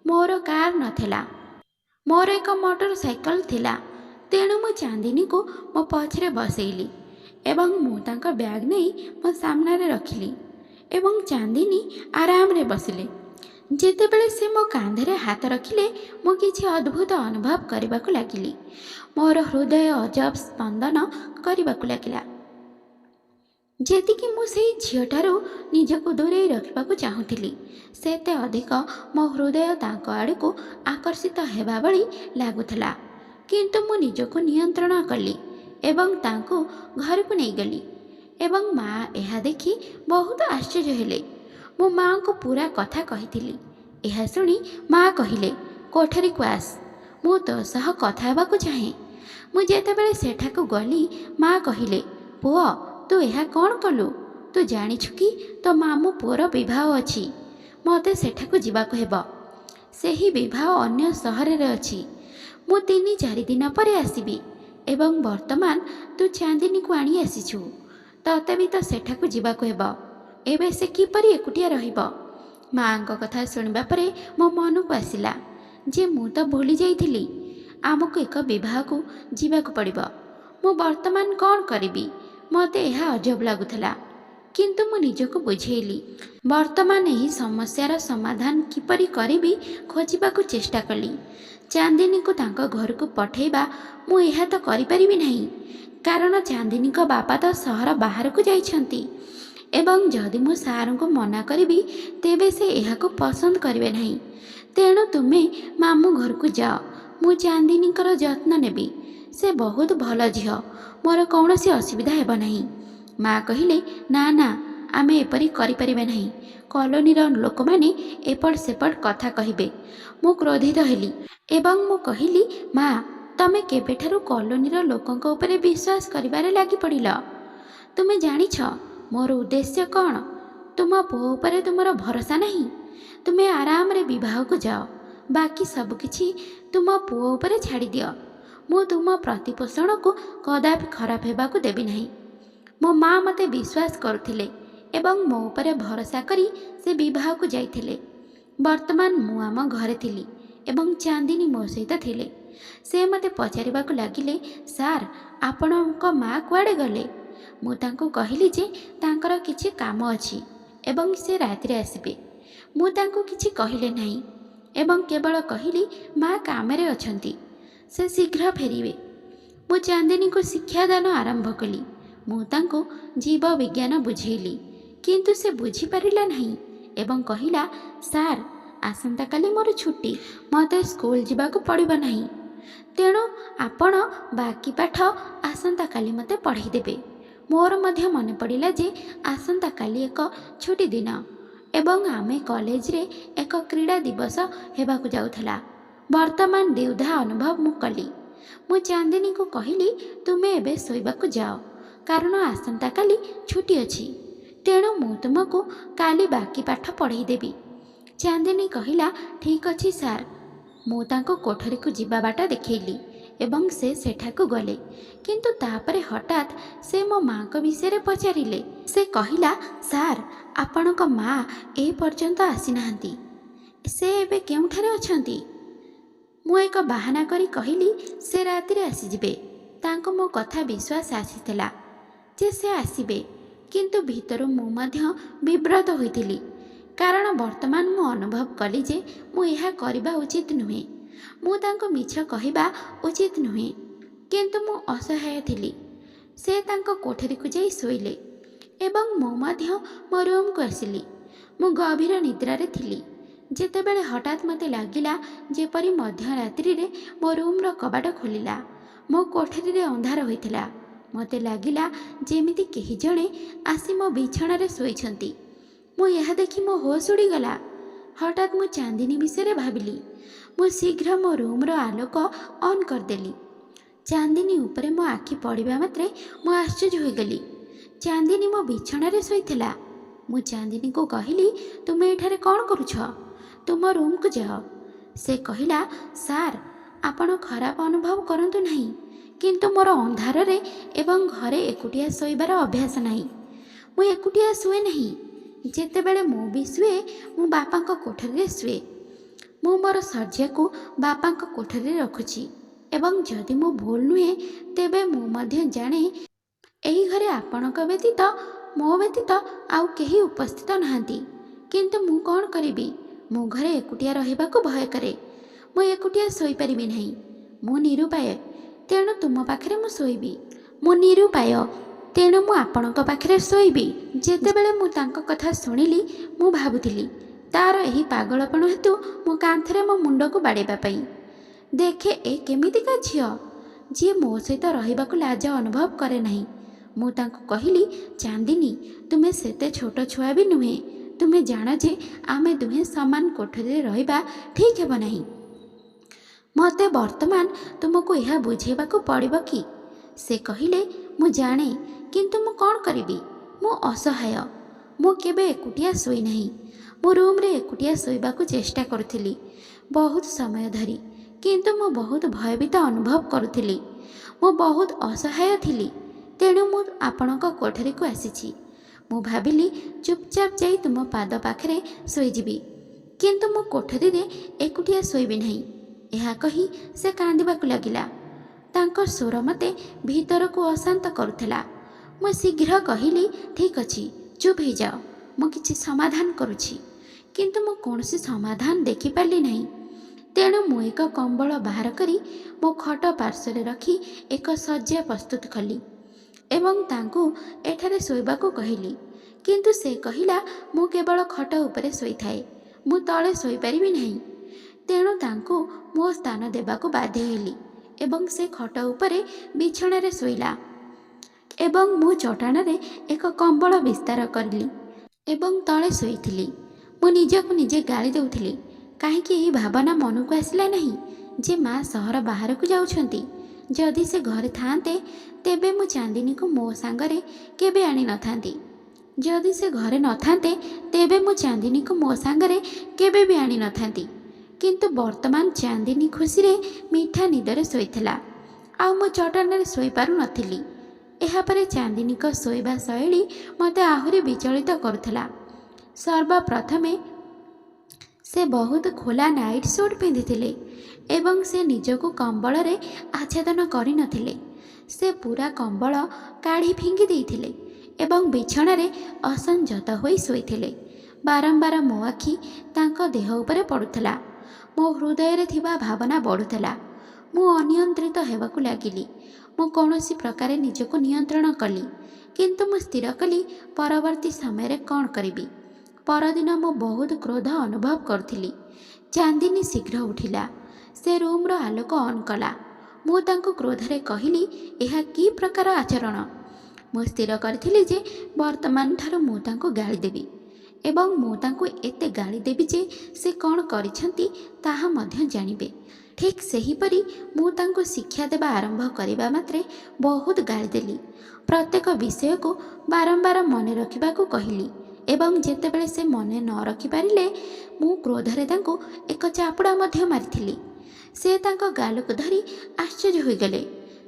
ମୋର କାର୍ ନଥିଲା, ମୋର ଏକ ମୋଟର ସାଇକେଲ ଥିଲା। ତେଣୁ ମୁଁ ଚାନ୍ଦିନୀକୁ ମୋ ପଛରେ ବସେଇଲି ଏବଂ ମୁଁ ତାଙ୍କ ବ୍ୟାଗ୍ ନେଇ ମୋ ସାମ୍ନାରେ ରଖିଲି ଏବଂ ଚାନ୍ଦିନୀ ଆରାମରେ ବସିଲେ। ଯେତେବେଳେ ସେ ମୋ କାନ୍ଧରେ ହାତ ରଖିଲେ ମୁଁ କିଛି ଅଦ୍ଭୁତ ଅନୁଭବ କରିବାକୁ ଲାଗିଲି। ମୋର ହୃଦୟ ଅଜବ ସ୍ପନ୍ଦନ କରିବାକୁ ଲାଗିଲା। ଯେତିକି ମୁଁ ସେଇ ଝିଅଠାରୁ ନିଜକୁ ଦୂରେଇ ରଖିବାକୁ ଚାହୁଁଥିଲି ସେତେ ଅଧିକ ମୋ ହୃଦୟ ତାଙ୍କ ଆଡ଼କୁ ଆକର୍ଷିତ ହେବା ଭଳି ଲାଗୁଥିଲା। କିନ୍ତୁ ମୁଁ ନିଜକୁ ନିୟନ୍ତ୍ରଣ କଲି ଏବଂ ତାଙ୍କୁ ଘରକୁ ନେଇଗଲି ଏବଂ ମା ଏହା ଦେଖି ବହୁତ ଆଶ୍ଚର୍ଯ୍ୟ ହେଲେ। ମୁଁ ମାଆଙ୍କୁ ପୁରା କଥା କହିଥିଲି। ଏହା ଶୁଣି ମା କହିଲେ, କୋଠରୀକୁ ଆସ, ମୁଁ ତୋ ସହ କଥା ହେବାକୁ ଚାହେଁ। ମୁଁ ଯେତେବେଳେ ସେଠାକୁ ଗଲି ମା କହିଲେ, ପୁଅ ତୁ ଏହା କ'ଣ କଲୁ? ତୁ ଜାଣିଛୁ କି ତୋ ମାମୁଁ ପୁଅର ବିବାହ ଅଛି। ମୋତେ ସେଠାକୁ ଯିବାକୁ ହେବ। ସେହି ବିବାହ ଅନ୍ୟ ସହରରେ ଅଛି। ମୁଁ 3-4 ଦିନ ପରେ ଆସିବି ଏବଂ ବର୍ତ୍ତମାନ ତୁ ଚାନ୍ଦିନୀକୁ ଆଣି ଆସିଛୁ। ତତେ ବି ତ ସେଠାକୁ ଯିବାକୁ ହେବ। ଏବେ ସେ କିପରି ଏକୁଟିଆ ରହିବ? ମାଆଙ୍କ କଥା ଶୁଣିବା ପରେ ମୋ ମନକୁ ଆସିଲା ଯେ ମୁଁ ତ ଭୁଲି ଯାଇଥିଲି ଆମକୁ ଏକ ବିବାହକୁ ଯିବାକୁ ପଡ଼ିବ। ମୁଁ ବର୍ତ୍ତମାନ କ'ଣ କରିବି? ମୋତେ ଏହା ଅଜବ ଲାଗୁଥିଲା। କିନ୍ତୁ ମୁଁ ନିଜକୁ ବୁଝେଇଲି। ବର୍ତ୍ତମାନ ଏହି ସମସ୍ୟାର ସମାଧାନ କିପରି କରିବି ଖୋଜିବାକୁ ଚେଷ୍ଟା କଲି। ଚାନ୍ଦିନୀକୁ ତାଙ୍କ ଘରକୁ ପଠାଇବା ମୁଁ ଏହା ତ କରିପାରିବି ନାହିଁ, କାରଣ ଚାନ୍ଦିନୀଙ୍କ ବାପା ତ ସହର ବାହାରକୁ ଯାଇଛନ୍ତି ଏବଂ ଯଦି ମୁଁ ସାର୍ଙ୍କୁ ମନା କରିବି ତେବେ ସେ ଏହାକୁ ପସନ୍ଦ କରିବେ ନାହିଁ। ତେଣୁ ତୁମେ ମାମୁଁ ଘରକୁ ଯାଅ, ମୁଁ ଚାନ୍ଦିନୀଙ୍କର ଯତ୍ନ ନେବି। ସେ ବହୁତ ଭଲ ଝିଅ, ମୋର କୌଣସି ଅସୁବିଧା ହେବ ନାହିଁ। ମା କହିଲେ, ନା ନା, ଆମେ ଏପରି କରିପାରିବା ନାହିଁ। କଲୋନୀର ଲୋକମାନେ ଏପଟ ସେପଟ କଥା କହିବେ। ମୁଁ କ୍ରୋଧିତ ହେଲି ଏବଂ ମୁଁ କହିଲି, ମା ତମେ କେବେଠାରୁ କଲୋନୀର ଲୋକଙ୍କ ଉପରେ ବିଶ୍ୱାସ କରିବାରେ ଲାଗି ପଡ଼ିଲ? ତୁମେ ଜାଣିଛ ମୋର ଉଦ୍ଦେଶ୍ୟ କ'ଣ? ତୁମ ପୁଅ ଉପରେ ତୁମର ଭରସା ନାହିଁ? ତୁମେ ଆରାମରେ ବିବାହକୁ ଯାଅ, ବାକି ସବୁକିଛି ତୁମ ପୁଅ ଉପରେ ଛାଡ଼ିଦିଅ। ମୁଁ ତୁମ ପ୍ରତିପୋଷଣକୁ କଦାପି ଖରାପ ହେବାକୁ ଦେବି ନାହିଁ। ମୋ ମା ମୋତେ ବିଶ୍ୱାସ କରୁଥିଲେ ଏବଂ ମୋ ଉପରେ ଭରସା କରି ସେ ବିବାହକୁ ଯାଇଥିଲେ। ବର୍ତ୍ତମାନ ମୁଁ ଆମ ଘରେ ଥିଲି ଏବଂ ଚାନ୍ଦିନୀ ମୋ ସହିତ ଥିଲେ। ସେ ମୋତେ ପଚାରିବାକୁ ଲାଗିଲେ, ସାର୍ ଆପଣଙ୍କ ମା କୁଆଡ଼େ ଗଲେ? ମୁଁ ତାଙ୍କୁ କହିଲି ଯେ ତାଙ୍କର କିଛି କାମ ଅଛି ଏବଂ ସେ ରାତିରେ ଆସିବେ। ମୁଁ ତାଙ୍କୁ କିଛି କହିଲେ ନାହିଁ ଏବଂ କେବଳ କହିଲି, ମା କାମରେ ଅଛନ୍ତି, ସେ ଶୀଘ୍ର ଫେରିବେ। ମୁଁ ଚାନ୍ଦିନୀକୁ ଶିକ୍ଷାଦାନ ଆରମ୍ଭ କଲି। ମୁଁ ତାଙ୍କୁ ଜୀବବିଜ୍ଞାନ ବୁଝେଇଲି, କିନ୍ତୁ ସେ ବୁଝିପାରିଲା ନାହିଁ ଏବଂ କହିଲା, ସାର୍ ଆସନ୍ତାକାଲି ମୋର ଛୁଟି, ମୋତେ ସ୍କୁଲ ଯିବାକୁ ପଡ଼ିବ ନାହିଁ। ତେଣୁ ଆପଣ ବାକି ପାଠ ଆସନ୍ତାକାଲି ମୋତେ ପଢ଼ାଇ ଦେବେ। ମୋର ମଧ୍ୟ ମନେ ପଡ଼ିଲା ଯେ ଆସନ୍ତାକାଲି ଏକ ଛୁଟି ଦିନ ଏବଂ ଆମେ କଲେଜରେ ଏକ କ୍ରୀଡ଼ା ଦିବସ ହେବାକୁ ଯାଉଥିଲା। ବର୍ତ୍ତମାନ ଦ୍ୱିଧା ଅନୁଭବ ମୁଁ କଲି। ମୁଁ ଚାନ୍ଦିନୀକୁ କହିଲି, ତୁମେ ଏବେ ଶୋଇବାକୁ ଯାଅ, କାରଣ ଆସନ୍ତାକାଲି ଛୁଟି ଅଛି। ତେଣୁ ମୁଁ ତୁମକୁ କାଲି ବାକି ପାଠ ପଢ଼ାଇ ଦେବି। ଚାନ୍ଦିନୀ କହିଲା, ଠିକ୍ ଅଛି ସାର୍। ମୁଁ ତାଙ୍କୁ କୋଠରୀକୁ ଯିବା ବାଟ ଦେଖେଇଲି ଏବଂ ସେ ସେଠାକୁ ଗଲେ। କିନ୍ତୁ ତାପରେ ହଠାତ୍ ସେ ମୋ ମାଙ୍କ ବିଷୟରେ ପଚାରିଲେ। ସେ କହିଲା, ସାର୍ ଆପଣଙ୍କ ମା ଏ ପର୍ଯ୍ୟନ୍ତ ଆସିନାହାନ୍ତି। ସେ ଏବେ କେଉଁଠାରେ ଅଛନ୍ତି? ମୁଁ ଏକ ବାହାନା କରି କହିଲି, ସେ ରାତିରେ ଆସିଯିବେ। ତାଙ୍କୁ ମୋ କଥା ବିଶ୍ୱାସ ଆସିଥିଲା ଯେ ସେ ଆସିବେ, କିନ୍ତୁ ଭିତରୁ ମୁଁ ମଧ୍ୟ ବିବ୍ରତ ହୋଇଥିଲି, କାରଣ ବର୍ତ୍ତମାନ ମୁଁ ଅନୁଭବ କଲି ଯେ ମୁଁ ଏହା କରିବା ଉଚିତ ନୁହେଁ। ମୁଁ ତାଙ୍କୁ ମିଛ କହିବା ଉଚିତ ନୁହେଁ, କିନ୍ତୁ ମୁଁ ଅସହାୟ ଥିଲି। ସେ ତାଙ୍କ କୋଠରୀକୁ ଯାଇ ଶୋଇଲେ ଏବଂ ମୁଁ ମଧ୍ୟ ମୋ ରୁମ୍କୁ ଆସିଲି। ମୁଁ ଗଭୀର ନିଦ୍ରାରେ ଥିଲି ଯେତେବେଳେ ହଠାତ୍ ମୋତେ ଲାଗିଲା ଯେପରି ମଧ୍ୟରାତ୍ରିରେ ମୋ ରୁମ୍ର କବାଟ ଖୋଲିଲା। ମୋ କୋଠରୀରେ ଅନ୍ଧାର ହୋଇଥିଲା। ମୋତେ ଲାଗିଲା ଯେମିତି କେହି ଜଣେ ଆସି ମୋ ବିଛଣାରେ ଶୋଇଛନ୍ତି। ମୁଁ ଏହା ଦେଖି ମୋ ହୋସ୍ ଉଡ଼ିଗଲା। ହଠାତ୍ ମୁଁ ଚାନ୍ଦିନୀ ବିଷୟରେ ଭାବିଲି। ମୁଁ ଶୀଘ୍ର ମୋ ରୁମ୍ର ଆଲୋକ ଅନ୍ କରିଦେଲି। ଚାନ୍ଦିନୀ ଉପରେ ମୋ ଆଖି ପଡ଼ିବା ମାତ୍ରେ ମୁଁ ଆଶ୍ଚର୍ଯ୍ୟ ହୋଇଗଲି। ଚାନ୍ଦିନୀ ମୋ ବିଛଣାରେ ଶୋଇଥିଲା। ମୁଁ ଚାନ୍ଦିନୀକୁ କହିଲି, ତୁମେ ଏଠାରେ କ'ଣ କରୁଛ? ତୁମ ରୁମ୍କୁ ଯାଅ। ସେ କହିଲା, ସାର୍ ଆପଣ ଖରାପ ଅନୁଭବ କରନ୍ତୁ ନାହିଁ, କିନ୍ତୁ ମୋର ଅନ୍ଧାରରେ ଏବଂ ଘରେ ଏକୁଟିଆ ଶୋଇବାର ଅଭ୍ୟାସ ନାହିଁ। ମୁଁ ଏକୁଟିଆ ଶୁଏ ନାହିଁ। ଯେତେବେଳେ ମୁଁ ବି ଶୁଏ, ମୁଁ ବାପାଙ୍କ କୋଠରୀରେ ଶୁଏ। ମୁଁ ମୋର ଶଯ୍ୟାକୁ ବାପାଙ୍କ କୋଠରୀରେ ରଖୁଛି ଏବଂ ଯଦି ମୁଁ ଭୁଲ ନୁହେଁ ତେବେ ମୁଁ ମଧ୍ୟ ଜାଣେ ଏହି ଘରେ ଆପଣଙ୍କ ବ୍ୟତୀତ ମୋ ବ୍ୟତୀତ ଆଉ କେହି ଉପସ୍ଥିତ ନାହାନ୍ତି। କିନ୍ତୁ ମୁଁ କ'ଣ କରିବି? ମୁଁ ଘରେ ଏକୁଟିଆ ରହିବାକୁ ଭୟ କରେ। ମୁଁ ଏକୁଟିଆ ଶୋଇପାରିବି ନାହିଁ। ମୁଁ ନିରୁପାୟ, ତେଣୁ ତୁମ ପାଖରେ ମୁଁ ଶୋଇବି। ମୁଁ ନିରୁପାୟ, ତେଣୁ ମୁଁ ଆପଣଙ୍କ ପାଖରେ ଶୋଇବି। ଯେତେବେଳେ ମୁଁ ତାଙ୍କ କଥା ଶୁଣିଲି ମୁଁ ଭାବୁଥିଲି ତାର ଏହି ପାଗଳପଣ ହେତୁ ମୁଁ କାନ୍ଥରେ ମୋ ମୁଣ୍ଡକୁ ବାଡ଼େଇବା ପାଇଁ। ଦେଖେ ଏ କେମିତିକା ଝିଅ, ଯିଏ ମୋ ସହିତ ରହିବାକୁ ଲାଜ ଅନୁଭବ କରେ ନାହିଁ। ମୁଁ ତାଙ୍କୁ କହିଲି, ଚାନ୍ଦିନୀ, ତୁମେ ସେତେ ଛୋଟ ଛୁଆ ବି ନୁହେଁ। ତୁମେ ଜାଣ ଯେ ଆମେ ଦୁହେଁ ସମାନ କୋଠରୀରେ ରହିବା ଠିକ୍ ହେବ ନାହିଁ। ମୋତେ ବର୍ତ୍ତମାନ ତୁମକୁ ଏହା ବୁଝାଇବାକୁ ପଡ଼ିବ କି? ସେ କହିଲେ, ମୁଁ ଜାଣେ, କିନ୍ତୁ ମୁଁ କ'ଣ କରିବି? ମୁଁ ଅସହାୟ। ମୁଁ କେବେ ଏକୁଟିଆ ଶୋଇନାହିଁ। ମୁଁ ରୁମ୍ରେ ଏକୁଟିଆ ଶୋଇବାକୁ ଚେଷ୍ଟା କରୁଥିଲି ବହୁତ ସମୟ ଧରି, କିନ୍ତୁ ମୁଁ ବହୁତ ଭୟଭୀତ ଅନୁଭବ କରୁଥିଲି। ମୁଁ ବହୁତ ଅସହାୟ ଥିଲି, ତେଣୁ ମୁଁ ଆପଣଙ୍କ କୋଠରୀକୁ ଆସିଛି। ମୁଁ ଭାବିଲି ଚୁପଚାପ ଯାଇ ତୁମ ପାଦ ପାଖରେ ଶୋଇଯିବି, କିନ୍ତୁ ମୁଁ କୋଠରୀରେ ଏକୁଟିଆ ଶୋଇବି ନାହିଁ। ଏହା କହି ସେ କାନ୍ଦିବାକୁ ଲାଗିଲା। ତାଙ୍କ ସ୍ୱର ମୋତେ ଭିତରକୁ ଅଶାନ୍ତ କରୁଥିଲା। ମୁଁ ଶୀଘ୍ର କହିଲି, ଠିକ୍ ଅଛି, ଚୁପ୍ ହେଇଯାଅ, ମୁଁ କିଛି ସମାଧାନ କରୁଛି। କିନ୍ତୁ ମୁଁ କୌଣସି ସମାଧାନ ଦେଖିପାରିଲି ନାହିଁ। ତେଣୁ ମୁଁ ଏକ କମ୍ବଳ ବାହାର କରି ମୋ ଖଟ ପାର୍ଶ୍ୱରେ ରଖି ଏକ ଶଯ୍ୟା ପ୍ରସ୍ତୁତ କଲି ଏବଂ ତାଙ୍କୁ ଏଠାରେ ଶୋଇବାକୁ କହିଲି। କିନ୍ତୁ ସେ କହିଲା, ମୁଁ କେବଳ ଖଟ ଉପରେ ଶୋଇଥାଏ, ମୁଁ ତଳେ ଶୋଇପାରିବି ନାହିଁ। ତେଣୁ ତାଙ୍କୁ ମୋ ସ୍ଥାନ ଦେବାକୁ ବାଧ୍ୟ ହେଲି ଏବଂ ସେ ଖଟ ଉପରେ ବିଛଣାରେ ଶୋଇଲା ଏବଂ ମୁଁ ଚଟାଣରେ ଏକ କମ୍ବଳ ବିସ୍ତାର କରିଲି ଏବଂ ତଳେ ଶୋଇଥିଲି। ମୁଁ ନିଜକୁ ନିଜେ ଗାଳି ଦେଉଥିଲି। କାହିଁକି ଏହି ଭାବନା ମନକୁ ଆସିଲା ନାହିଁ ଯେ ମା ସହର ବାହାରକୁ ଯାଉଛନ୍ତି? ଯଦି ସେ ଘରେ ଥାଆନ୍ତେ ତେବେ ମୁଁ ଚାନ୍ଦିନୀକୁ ମୋ ସାଙ୍ଗରେ କେବେ ଆଣିନଥାନ୍ତି। ଯଦି ସେ ଘରେ ନଥାନ୍ତେ ତେବେ ମୁଁ ଚାନ୍ଦିନୀକୁ ମୋ ସାଙ୍ଗରେ କେବେ ବି ଆଣିନଥାନ୍ତି। କିନ୍ତୁ ବର୍ତ୍ତମାନ ଚାନ୍ଦିନୀ ଖୁସିରେ ମିଠା ନିଦରେ ଶୋଇଥିଲା ଆଉ ମୁଁ ଚଟାଣରେ ଶୋଇପାରୁନଥିଲି। ଏହାପରେ ଚାନ୍ଦିନୀଙ୍କ ଶୋଇବା ଶୈଳୀ ମୋତେ ଆହୁରି ବିଚଳିତ କରୁଥିଲା। ସର୍ବପ୍ରଥମେ ସେ ବହୁତ ଖୋଲା ନାଇଟ୍ ସୁଟ୍ ପିନ୍ଧିଥିଲେ ଏବଂ ସେ ନିଜକୁ କମ୍ବଳରେ ଆଚ୍ଛାଦନ କରିନଥିଲେ। ସେ ପୁରା କମ୍ବଳ କାଢ଼ି ଫିଙ୍ଗି ଦେଇଥିଲେ ଏବଂ ବିଛଣାରେ ଅସଂଯତ ହୋଇ ଶୋଇଥିଲେ। ବାରମ୍ବାର ମୋ ଆଖି ତାଙ୍କ ଦେହ ଉପରେ ପଡ଼ୁଥିଲା। ମୋ ହୃଦୟରେ ଥିବା ଭାବନା ବଢ଼ୁଥିଲା। ମୁଁ ଅନିୟନ୍ତ୍ରିତ ହେବାକୁ ଲାଗିଲି। ମୁଁ କୌଣସି ପ୍ରକାରେ ନିଜକୁ ନିୟନ୍ତ୍ରଣ କଲି, କିନ୍ତୁ ମୁଁ ସ୍ଥିର କଲି ପରବର୍ତ୍ତୀ ସମୟରେ କ'ଣ କରିବି। ପରଦିନ ମୁଁ ବହୁତ କ୍ରୋଧ ଅନୁଭବ କରୁଥିଲି। ଚାନ୍ଦିନୀ ଶୀଘ୍ର ଉଠିଲା। ସେ ରୁମ୍ର ଆଲୋକ ଅନ୍ କଲା। ମୁଁ ତାଙ୍କୁ କ୍ରୋଧରେ କହିଲି, ଏହା କି ପ୍ରକାର ଆଚରଣ? ମୁଁ ସ୍ଥିର କରିଥିଲି ଯେ ବର୍ତ୍ତମାନ ଠାରୁ ମୁଁ ତାଙ୍କୁ ଗାଳି ଦେବି ଏବଂ ମୁଁ ତାଙ୍କୁ ଏତେ ଗାଳି ଦେବି ଯେ ସେ କ'ଣ କରିଛନ୍ତି ତାହା ମଧ୍ୟ ଜାଣିବେ। ଠିକ୍ ସେହିପରି ମୁଁ ତାଙ୍କୁ ଶିକ୍ଷା ଦେବା ଆରମ୍ଭ କରିବା ମାତ୍ରେ ବହୁତ ଗାଳି ଦେଲି। ପ୍ରତ୍ୟେକ ବିଷୟକୁ ବାରମ୍ବାର ମନେ ରଖିବାକୁ କହିଲି ଏବଂ ଯେତେବେଳେ ସେ ମନେ ନ ରଖିପାରିଲେ ମୁଁ କ୍ରୋଧରେ ତାଙ୍କୁ ଏକ ଚାପୁଡ଼ା ମଧ୍ୟ ମାରିଥିଲି। ସେ ତାଙ୍କ ଗାଲକୁ ଧରି ଆଶ୍ଚର୍ଯ୍ୟ ହୋଇଗଲେ।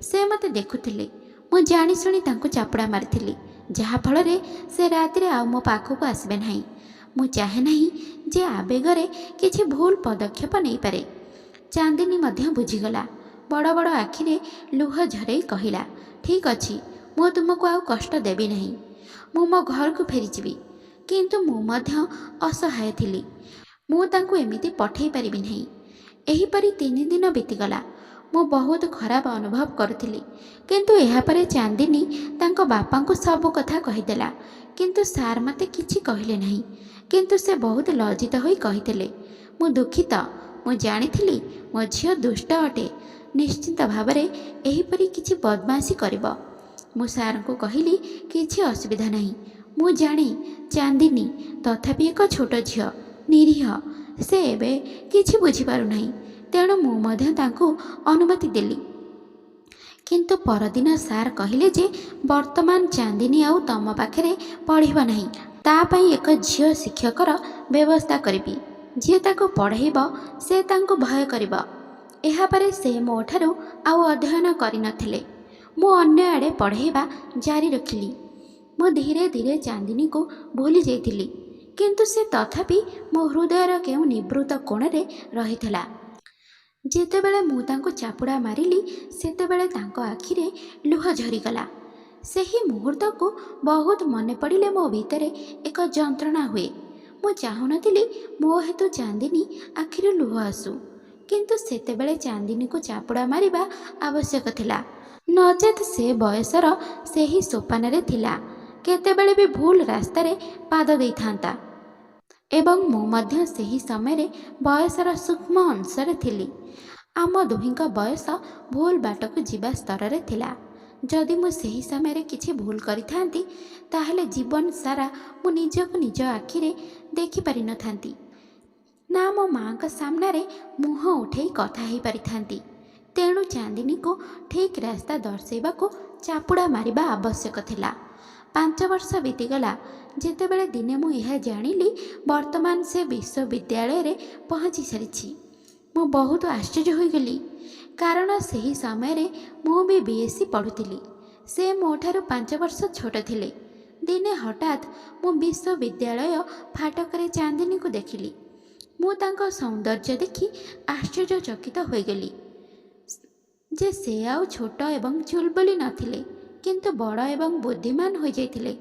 ସେ ମୋତେ ଦେଖୁଥିଲେ। ମୁଁ ଜାଣିଶୁଣି ତାଙ୍କୁ ଚାପୁଡ଼ା ମାରିଥିଲି, ଯାହାଫଳରେ ସେ ରାତିରେ ଆଉ ମୋ ପାଖକୁ ଆସିବେ ନାହିଁ। ମୁଁ ଚାହେଁ ନାହିଁ ଯେ ଆବେଗରେ କିଛି ଭୁଲ ପଦକ୍ଷେପ ନେଇପାରେ। ଚାନ୍ଦିନୀ ମଧ୍ୟ ବୁଝିଗଲା। ବଡ଼ ବଡ଼ ଆଖିରେ ଲୁହ ଝରେଇ କହିଲା, ଠିକ୍ ଅଛି, ମୁଁ ତୁମକୁ ଆଉ କଷ୍ଟ ଦେବି ନାହିଁ। ମୁଁ ମୋ ଘରକୁ ଫେରିଯିବି। କିନ୍ତୁ ମୁଁ ମଧ୍ୟ ଅସହାୟ ଥିଲି। ମୁଁ ତାଙ୍କୁ ଏମିତି ପଠାଇ ପାରିବି ନାହିଁ। ଏହିପରି 3 ଦିନ ବିତିଗଲା। ମୁଁ ବହୁତ ଖରାପ ଅନୁଭବ କରୁଥିଲି। କିନ୍ତୁ ଏହାପରେ ଚାନ୍ଦିନୀ ତାଙ୍କ ବାପାଙ୍କୁ ସବୁ କଥା କହିଦେଲା। କିନ୍ତୁ ସାର୍ ମୋତେ କିଛି କହିଲେ ନାହିଁ। କିନ୍ତୁ ସେ ବହୁତ ଲଜ୍ଜିତ ହୋଇ କହିଥିଲେ, ମୁଁ ଦୁଃଖିତ। ମୁଁ ଜାଣିଥିଲି ମୋ ଝିଅ ଦୁଷ୍ଟ ଅଟେ। ନିଶ୍ଚିତ ଭାବରେ ଏହିପରି କିଛି ବଦମାସି କରିବ। ମୁଁ ସାର୍ଙ୍କୁ କହିଲି, କିଛି ଅସୁବିଧା ନାହିଁ। ମୁଁ ଜାଣେ ଚାନ୍ଦିନୀ ତଥାପି ଏକ ଛୋଟ ଝିଅ, ନିରୀହ। ସେ ଏବେ କିଛି ବୁଝିପାରୁନାହିଁ। ତେଣୁ ମୁଁ ମଧ୍ୟ ତାଙ୍କୁ ଅନୁମତି ଦେଲି। କିନ୍ତୁ ପରଦିନ ସାର୍ କହିଲେ ଯେ ବର୍ତ୍ତମାନ ଚାନ୍ଦିନୀ ଆଉ ତମ ପାଖରେ ପଢ଼ିବ ନାହିଁ। ତା ପାଇଁ ଏକ ଝିଅ ଶିକ୍ଷକର ବ୍ୟବସ୍ଥା କରିବି। ଯିଏ ତାକୁ ପଢ଼ାଇବ ସେ ତାଙ୍କୁ ଭୟ କରିବ। ଏହାପରେ ସେ ମୋ ଠାରୁ ଆଉ ଅଧ୍ୟୟନ କରିନଥିଲେ। ମୁଁ ଅନ୍ୟ ଆଡ଼େ ପଢ଼ାଇବା ଜାରି ରଖିଲି। ମୁଁ ଧୀରେ ଧୀରେ ଚାନ୍ଦିନୀକୁ ଭୁଲି ଯାଇଥିଲି, କିନ୍ତୁ ସେ ତଥାପି ମୋ ହୃଦୟର କେଉଁ ନିବୃତ କୋଣରେ ରହିଥିଲା। ଯେତେବେଳେ ମୁଁ ତାଙ୍କୁ ଚାପୁଡ଼ା ମାରିଲି ସେତେବେଳେ ତାଙ୍କ ଆଖିରେ ଲୁହ ଝରିଗଲା। ସେହି ମୁହୂର୍ତ୍ତକୁ ବହୁତ ମନେ ପଡ଼ିଲେ ମୋ ଭିତରେ ଏକ ଯନ୍ତ୍ରଣା ହୁଏ। ମୁଁ ଚାହୁଁନଥିଲି ମୋ ହେତୁ ଚାନ୍ଦିନୀ ଆଖିରୁ ଲୁହ ଆସୁ, କିନ୍ତୁ ସେତେବେଳେ ଚାନ୍ଦିନୀକୁ ଚାପୁଡ଼ା ମାରିବା ଆବଶ୍ୟକ ଥିଲା, ନଚେତ୍ ସେ ବୟସର ସେହି ସୋପାନରେ ଥିଲା କେତେବେଳେ ବି ଭୁଲ ରାସ୍ତାରେ ପାଦ ଦେଇଥାନ୍ତା। ଏବଂ ମୁଁ ମଧ୍ୟ ସେହି ସମୟରେ ବୟସର ସୂକ୍ଷ୍ମ ଅଂଶରେ ଥିଲି। ଆମ ଦୁହିଁଙ୍କ ବୟସ ଭୁଲ ବାଟକୁ ଯିବା ସ୍ତରରେ ଥିଲା। ଯଦି ମୁଁ ସେହି ସମୟରେ କିଛି ଭୁଲ କରିଥାନ୍ତି ତାହେଲେ ଜୀବନ ସାରା ମୁଁ ନିଜକୁ ନିଜ ଆଖିରେ ଦେଖିପାରିନଥାନ୍ତି, ନା ମୋ ମାଆଙ୍କ ସାମ୍ନାରେ ମୁହଁ ଉଠେଇ କଥା ହେଇପାରିଥାନ୍ତି। ତେଣୁ ଚାନ୍ଦିନୀକୁ ଠିକ୍ ରାସ୍ତା ଦର୍ଶାଇବାକୁ ଚାପୁଡ଼ା ମାରିବା ଆବଶ୍ୟକ ଥିଲା। 5 ବର୍ଷ ବିତିଗଲା ଯେତେବେଳେ ଦିନେ ମୁଁ ଏହା ଜାଣିଲି ବର୍ତ୍ତମାନ ସେ ବିଶ୍ୱବିଦ୍ୟାଳୟରେ ପହଞ୍ଚି ସାରିଛି। ମୁଁ ବହୁତ ଆଶ୍ଚର୍ଯ୍ୟ ହୋଇଗଲି, କାରଣ ସେହି ସମୟରେ ମୁଁ ବି BSc ପଢ଼ୁଥିଲି। ସେ ମୋଠାରୁ 5 ବର୍ଷ ଛୋଟ ଥିଲେ। ଦିନେ ହଠାତ୍ ମୁଁ ବିଶ୍ୱବିଦ୍ୟାଳୟ ଫାଟକରେ ଚାନ୍ଦିନୀକୁ ଦେଖିଲି। ମୁଁ ତାଙ୍କ ସୌନ୍ଦର୍ଯ୍ୟ ଦେଖି ଆଶ୍ଚର୍ଯ୍ୟଚକିତ ହୋଇଗଲି ଯେ ସେ ଆଉ ଛୋଟ ଏବଂ ଚୁଲବୁଲି ନଥିଲେ, କିନ୍ତୁ ବଡ଼ ଏବଂ ବୁଦ୍ଧିମାନ ହୋଇଯାଇଥିଲେ।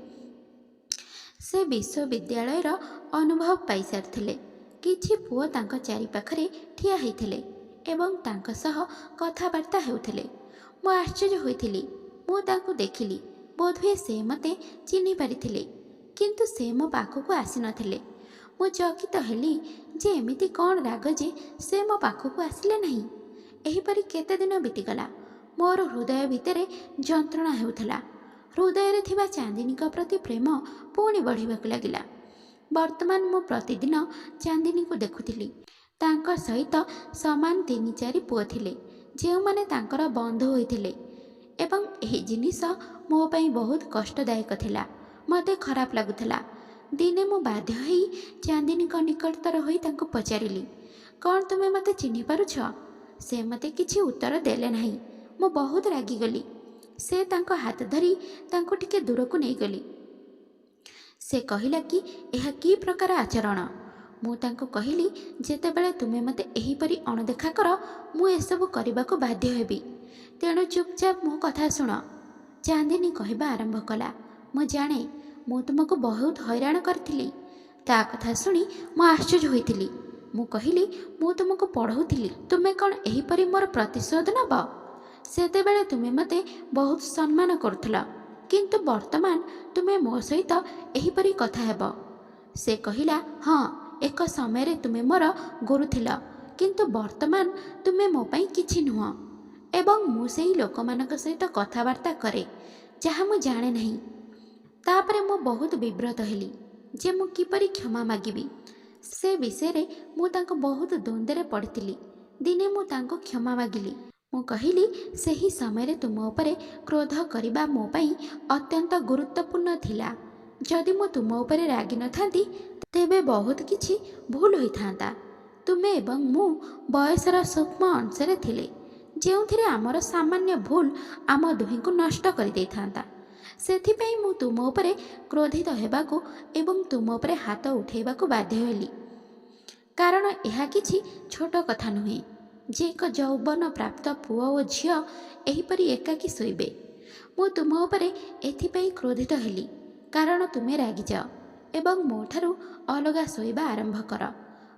ସେ ବିଶ୍ୱବିଦ୍ୟାଳୟର ଅନୁଭବ ପାଇସାରିଥିଲେ। କିଛି ପୁଅ ତାଙ୍କ ଚାରିପାଖରେ ଠିଆ ହୋଇଥିଲେ ଏବଂ ତାଙ୍କ ସହ କଥାବାର୍ତ୍ତା ହେଉଥିଲେ। ମୁଁ ଆଶ୍ଚର୍ଯ୍ୟ ହୋଇଥିଲି। ମୁଁ ତାଙ୍କୁ ଦେଖିଲି। ବୋଧହୁଏ ସେ ମୋତେ ଚିହ୍ନି ପାରିଥିଲେ, କିନ୍ତୁ ସେ ମୋ ପାଖକୁ ଆସିନଥିଲେ। ମୁଁ ଚକିତ ହେଲି ଯେ ଏମିତି କ'ଣ ରାଗ ଯେ ସେ ମୋ ପାଖକୁ ଆସିଲେ ନାହିଁ। ଏହିପରି କେତେ ଦିନ ବିତିଗଲା। ମୋର ହୃଦୟ ଭିତରେ ଯନ୍ତ୍ରଣା ହେଉଥିଲା। ହୃଦୟରେ ଥିବା ଚାନ୍ଦିନୀଙ୍କ ପ୍ରତି ପ୍ରେମ ପୁଣି ବଢ଼ିବାକୁ ଲାଗିଲା। ବର୍ତ୍ତମାନ ମୁଁ ପ୍ରତିଦିନ ଚାନ୍ଦିନୀକୁ ଦେଖୁଥିଲି। ତାଙ୍କ ସହିତ ସମାନ 3-4 ପୁଅ ଥିଲେ, ଯେଉଁମାନେ ତାଙ୍କର ବନ୍ଧୁ ହୋଇଥିଲେ, ଏବଂ ଏହି ଜିନିଷ ମୋ ପାଇଁ ବହୁତ କଷ୍ଟଦାୟକ ଥିଲା। ମୋତେ ଖରାପ ଲାଗୁଥିଲା। ଦିନେ ମୁଁ ବାଧ୍ୟ ହୋଇ ଚାନ୍ଦିନୀଙ୍କ ନିକଟତର ହୋଇ ତାଙ୍କୁ ପଚାରିଲି, କ'ଣ ତୁମେ ମୋତେ ଚିହ୍ନି ପାରୁଛ? ସେ ମୋତେ କିଛି ଉତ୍ତର ଦେଲେ ନାହିଁ। ମୁଁ ବହୁତ ରାଗିଗଲି। ସେ ତାଙ୍କ ହାତ ଧରି ତାଙ୍କୁ ଟିକେ ଦୂରକୁ ନେଇଗଲି। ସେ କହିଲା କି ଏହା କି ପ୍ରକାର ଆଚରଣ? ମୁଁ ତାଙ୍କୁ କହିଲି, ଯେତେବେଳେ ତୁମେ ମୋତେ ଏହିପରି ଅଣଦେଖା କର ମୁଁ ଏସବୁ କରିବାକୁ ବାଧ୍ୟ ହେବି। ତେଣୁ ଚୁପଚାପ ମୋ କଥା ଶୁଣ। ଚାନ୍ଦିନୀ କହିବା ଆରମ୍ଭ କଲା, ମୁଁ ଜାଣେ ମୁଁ ତୁମକୁ ବହୁତ ହଇରାଣ କରିଥିଲି। ତା କଥା ଶୁଣି ମୁଁ ଆଶ୍ଚର୍ଯ୍ୟ ହୋଇଥିଲି। ମୁଁ କହିଲି, ମୁଁ ତୁମକୁ ପଢ଼ଉଥିଲି, ତୁମେ କ'ଣ ଏହିପରି ମୋର ପ୍ରତିଶୋଧ ନେବ? ସେତେବେଳେ ତୁମେ ମୋତେ ବହୁତ ସମ୍ମାନ କରୁଥିଲ, କିନ୍ତୁ ବର୍ତ୍ତମାନ ତୁମେ ମୋ ସହିତ ଏହିପରି କଥା ହେବ? ସେ କହିଲା, ହଁ, ଏକ ସମୟରେ ତୁମେ ମୋର ଗୁରୁ ଥିଲ, କିନ୍ତୁ ବର୍ତ୍ତମାନ ତୁମେ ମୋ ପାଇଁ କିଛି ନୁହଁ। ଏବଂ ମୁଁ ସେହି ଲୋକମାନଙ୍କ ସହିତ କଥାବାର୍ତ୍ତା କରେ ଯାହା ମୁଁ ଜାଣେ ନାହିଁ। ତାପରେ ମୁଁ ବହୁତ ବିବ୍ରତ ହେଲି ଯେ ମୁଁ କିପରି କ୍ଷମା ମାଗିବି। ସେ ବିଷୟରେ ମୁଁ ତାଙ୍କୁ ବହୁତ ଦ୍ୱନ୍ଦ୍ୱରେ ପଡ଼ିଥିଲି। ଦିନେ ମୁଁ ତାଙ୍କୁ କ୍ଷମା ମାଗିଲି। ମୁଁ କହିଲି, ସେହି ସମୟରେ ତୁମ ଉପରେ କ୍ରୋଧ କରିବା ମୋ ପାଇଁ ଅତ୍ୟନ୍ତ ଗୁରୁତ୍ୱପୂର୍ଣ୍ଣ ଥିଲା। ଯଦି ମୁଁ ତୁମ ଉପରେ ରାଗିନଥାନ୍ତି ତେବେ ବହୁତ କିଛି ଭୁଲ ହୋଇଥାନ୍ତା। ତୁମେ ଏବଂ ମୁଁ ବୟସର ସୂକ୍ଷ୍ମ ଅଂଶରେ ଥିଲେ, ଯେଉଁଥିରେ ଆମର ସାମାନ୍ୟ ଭୁଲ ଆମ ଦୁହିଁଙ୍କୁ ନଷ୍ଟ କରିଦେଇଥାନ୍ତା। ସେଥିପାଇଁ ମୁଁ ତୁମ ଉପରେ କ୍ରୋଧିତ ହେବାକୁ ଏବଂ ତୁମ ଉପରେ ହାତ ଉଠାଇବାକୁ ବାଧ୍ୟ ହେଲି। କାରଣ ଏହା କିଛି ଛୋଟ କଥା ନୁହେଁ ଯେ ଏକ ଯୌବନ ପ୍ରାପ୍ତ ପୁଅ ଓ ଝିଅ ଏହିପରି ଏକାକୀ ଶୋଇବେ। ମୁଁ ତୁମ ଉପରେ ଏଥିପାଇଁ କ୍ରୋଧିତ ହେଲି କାରଣ ତୁମେ ରାଗିଯାଅ ଏବଂ ମୋ ଠାରୁ ଅଲଗା ଶୋଇବା ଆରମ୍ଭ କର।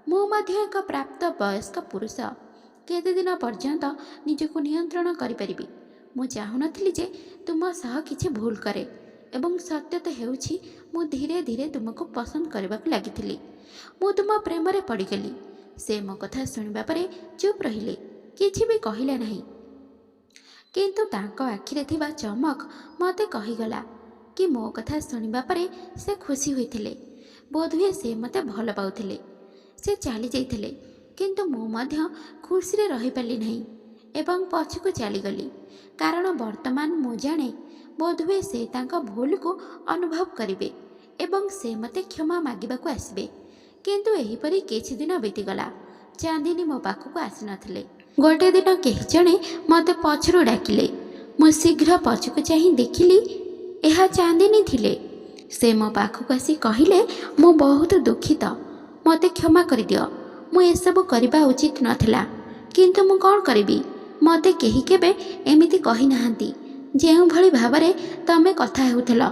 ମୁଁ ମଧ୍ୟ ଏକ ପ୍ରାପ୍ତ ବୟସ୍କ ପୁରୁଷ। କେତେଦିନ ପର୍ଯ୍ୟନ୍ତ ନିଜକୁ ନିୟନ୍ତ୍ରଣ କରିପାରିବି? ମୁଁ ଚାହୁଁନଥିଲି ଯେ ତୁମ ସହ କିଛି ଭୁଲ କରେ, ଏବଂ ସତ୍ୟ ତ ହେଉଛି ମୁଁ ଧୀରେ ଧୀରେ ତୁମକୁ ପସନ୍ଦ କରିବାକୁ ଲାଗିଥିଲି। ମୁଁ ତୁମ ପ୍ରେମରେ ପଡ଼ିଗଲି। ସେ ମୋ କଥା ଶୁଣିବା ପରେ ଚୁପ୍ ରହିଲେ, କିଛି ବି କହିଲେ ନାହିଁ। କିନ୍ତୁ ତାଙ୍କ ଆଖିରେ ଥିବା ଚମକ ମୋତେ କହିଗଲା କି ମୋ କଥା ଶୁଣିବା ପରେ ସେ ଖୁସି ହୋଇଥିଲେ। ବୋଧହୁଏ ସେ ମୋତେ ଭଲ ପାଉଥିଲେ। ସେ ଚାଲି ଯାଇଥିଲେ, କିନ୍ତୁ ମୁଁ ମଧ୍ୟ ଖୁସିରେ ରହିପାରିଲି ନାହିଁ ଏବଂ ପଛକୁ ଚାଲିଗଲି। କାରଣ ବର୍ତ୍ତମାନ ମୁଁ ଜାଣେ ବୋଧହୁଏ ସେ ତାଙ୍କ ଭୁଲକୁ ଅନୁଭବ କରିବେ ଏବଂ ସେ ମୋତେ କ୍ଷମା ମାଗିବାକୁ ଆସିବେ। କିନ୍ତୁ ଏହିପରି କିଛି ଦିନ ବିତିଗଲା। ଚାନ୍ଦିନୀ ମୋ ପାଖକୁ ଆସିନଥିଲେ। ଗୋଟିଏ ଦିନ କେହି ଜଣେ ମୋତେ ପଛରୁ ଡାକିଲେ। ମୁଁ ଶୀଘ୍ର ପଛକୁ ଚାହିଁ ଦେଖିଲି ଏହା ଚାନ୍ଦିନୀ ଥିଲେ। ସେ ମୋ ପାଖକୁ ଆସି କହିଲେ, ମୁଁ ବହୁତ ଦୁଃଖିତ, ମୋତେ କ୍ଷମା କରିଦିଅ। ମୁଁ ଏସବୁ କରିବା ଉଚିତ ନଥିଲା। କିନ୍ତୁ ମୁଁ କ'ଣ କରିବି? ମୋତେ କେହି କେବେ ଏମିତି କହିନାହାନ୍ତି ଯେଉଁଭଳି ଭାବରେ ତମେ କଥା ହେଉଥିଲ।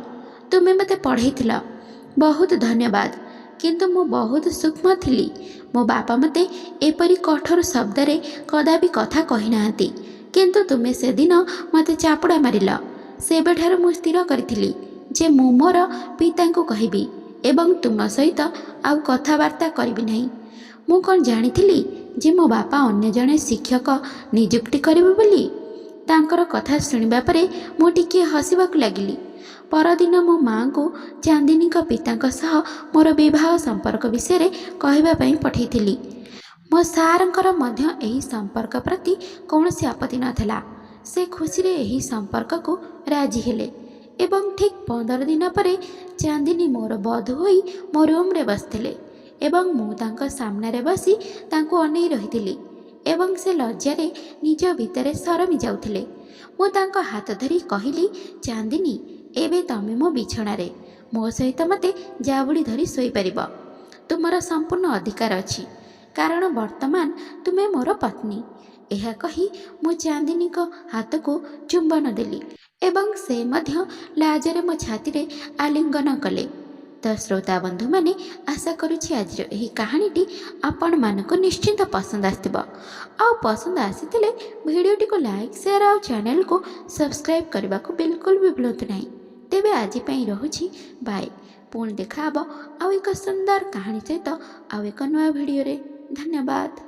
ତୁମେ ମୋତେ ପଢ଼େଇଥିଲ। ବହୁତ ଧନ୍ୟବାଦ। କିନ୍ତୁ ମୁଁ ବହୁତ ସୂକ୍ଷ୍ମ ଥିଲି। ମୋ ବାପା ମୋତେ ଏପରି କଠୋର ଶବ୍ଦରେ କଦାପି କଥା କହିନାହାନ୍ତି। କିନ୍ତୁ ତୁମେ ସେଦିନ ମୋତେ ଚାପୁଡ଼ା ମାରିଲ। ସେବେଠାରୁ ମୁଁ ସ୍ଥିର କରିଥିଲି ଯେ ମୁଁ ମୋର ପିତାଙ୍କୁ କହିବି ଏବଂ ତୁମ ସହିତ ଆଉ କଥାବାର୍ତ୍ତା କରିବି ନାହିଁ। ମୁଁ କ'ଣ ଜାଣିଥିଲି ଯେ ମୋ ବାପା ଅନ୍ୟ ଜଣେ ଶିକ୍ଷକ ନିଯୁକ୍ତି କରିବେ ବୋଲି? ତାଙ୍କର କଥା ଶୁଣିବା ପରେ ମୁଁ ଟିକିଏ ହସିବାକୁ ଲାଗିଲି। ପରଦିନ ମୋ ମାଆଙ୍କୁ ଚାନ୍ଦିନୀଙ୍କ ପିତାଙ୍କ ସହ ମୋର ବିବାହ ସମ୍ପର୍କ ବିଷୟରେ କହିବା ପାଇଁ ପଠାଇଥିଲି। ମୋ ସାର୍ଙ୍କର ମଧ୍ୟ ଏହି ସମ୍ପର୍କ ପ୍ରତି କୌଣସି ଆପତ୍ତି ନଥିଲା। ସେ ଖୁସିରେ ଏହି ସମ୍ପର୍କକୁ ରାଜି ହେଲେ ଏବଂ ଠିକ୍ 15 ଦିନ ପରେ ଚାନ୍ଦିନୀ ମୋର ବଧୂ ହୋଇ ମୋ ରୁମ୍ରେ ବସିଥିଲେ ଏବଂ ମୁଁ ତାଙ୍କ ସାମ୍ନାରେ ବସି ତାଙ୍କୁ ଅନେଇ ରହିଥିଲି ଏବଂ ସେ ଲଜ୍ଜାରେ ନିଜ ଭିତରେ ସରମି ଯାଉଥିଲେ। ମୁଁ ତାଙ୍କ ହାତ ଧରି କହିଲି, ଚାନ୍ଦିନୀ, ଏବେ ତମେ ମୋ ବିଛଣାରେ ମୋ ସହିତ ମୋତେ ଜାବୁଡ଼ି ଧରି ଶୋଇପାରିବ। ତୁମର ସମ୍ପୂର୍ଣ୍ଣ ଅଧିକାର ଅଛି, କାରଣ ବର୍ତ୍ତମାନ ତୁମେ ମୋର ପତ୍ନୀ। ଏହା କହି ମୁଁ ଚାନ୍ଦିନୀଙ୍କ ହାତକୁ ଚୁମ୍ବନ ଦେଲି ଏବଂ ସେ ମଧ୍ୟ ଲାଜରେ ମୋ ଛାତିରେ ଆଲିଙ୍ଗନ କଲେ। ତ ଶ୍ରୋତା ବନ୍ଧୁମାନେ, ଆଶା କରୁଛି ଆଜିର ଏହି କାହାଣୀଟି ଆପଣମାନଙ୍କୁ ନିଶ୍ଚିନ୍ତ ପସନ୍ଦ ଆସିଥିବ। ଆଉ ପସନ୍ଦ ଆସିଥିଲେ ଭିଡ଼ିଓଟିକୁ ଲାଇକ୍, ସେୟାର ଆଉ ଚ୍ୟାନେଲକୁ ସବସ୍କ୍ରାଇବ୍ କରିବାକୁ ବିଲକୁଲ ବି ଭୁଲନ୍ତୁ ନାହିଁ। ତେବେ ଆଜି ପାଇଁ ରହୁଛି ବାଏ। ପୁଣି ଦେଖା ହେବ ଆଉ ଏକ ସୁନ୍ଦର କାହାଣୀ ସହିତ ଆଉ ଏକ ନୂଆ ଭିଡ଼ିଓରେ। ଧନ୍ୟବାଦ।